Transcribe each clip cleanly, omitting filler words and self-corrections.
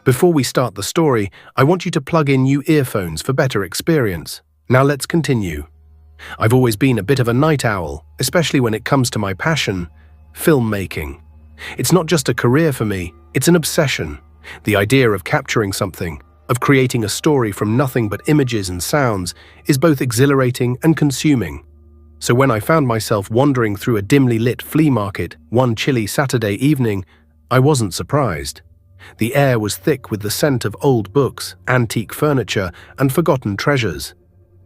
Before we start the story, I want you to plug in new earphones for better experience. Now let's continue. I've always been a bit of a night owl, especially when it comes to my passion, filmmaking. It's not just a career for me, it's an obsession. The idea of capturing something, of creating a story from nothing but images and sounds, is both exhilarating and consuming. So when I found myself wandering through a dimly lit flea market one chilly Saturday evening, I wasn't surprised. The air was thick with the scent of old books, antique furniture, and forgotten treasures.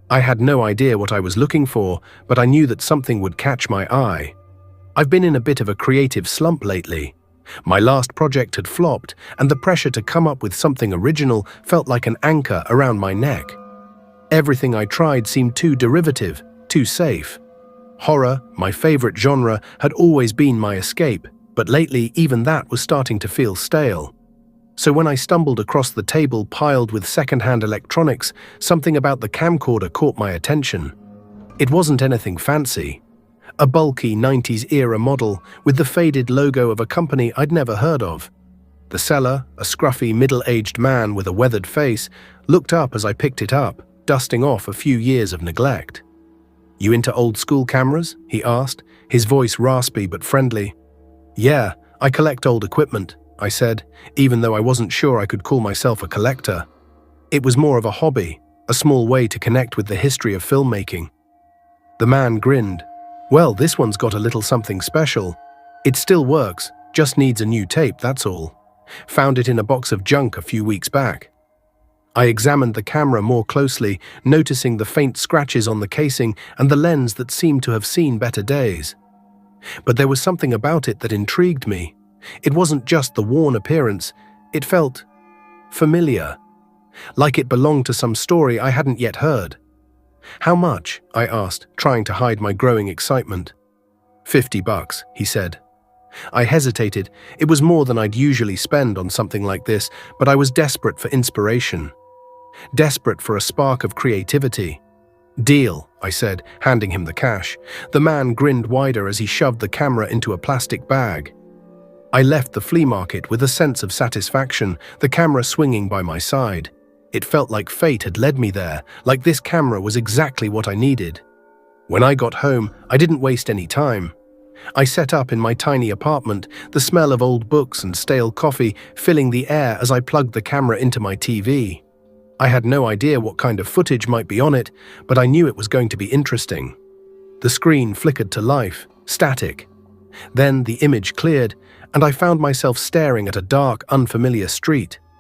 I had no idea what I was looking for, but I knew that something would catch my eye. I've been in a bit of a creative slump lately. My last project had flopped, and the pressure to come up with something original felt like an anchor around my neck. Everything I tried seemed too derivative, too safe. Horror, my favorite genre, had always been my escape, but lately even that was starting to feel stale. So when I stumbled across the table piled with second-hand electronics, something about the camcorder caught my attention. It wasn't anything fancy. A bulky 90s-era model with the faded logo of a company I'd never heard of. The seller, a scruffy middle-aged man with a weathered face, looked up as I picked it up, dusting off a few years of neglect. "You into old-school cameras?" he asked, his voice raspy but friendly. "Yeah, I collect old equipment," I said, even though I wasn't sure I could call myself a collector. It was more of a hobby, a small way to connect with the history of filmmaking. The man grinned. "Well, this one's got a little something special. It still works, just needs a new tape, that's all. Found it in a box of junk a few weeks back." I examined the camera more closely, noticing the faint scratches on the casing and the lens that seemed to have seen better days. But there was something about it that intrigued me. It wasn't just the worn appearance, it felt familiar, like it belonged to some story I hadn't yet heard. "How much?" I asked, trying to hide my growing excitement. $50, he said. I hesitated. It was more than I'd usually spend on something like this, but I was desperate for inspiration. Desperate for a spark of creativity. "Deal," I said, handing him the cash. The man grinned wider as he shoved the camera into a plastic bag. I left the flea market with a sense of satisfaction, the camera swinging by my side. It felt like fate had led me there, like this camera was exactly what I needed. When I got home, I didn't waste any time. I set up in my tiny apartment, the smell of old books and stale coffee filling the air as I plugged the camera into my TV. I had no idea what kind of footage might be on it, but I knew it was going to be interesting. The screen flickered to life, static. Then the image cleared, and I found myself staring at a dark, unfamiliar street.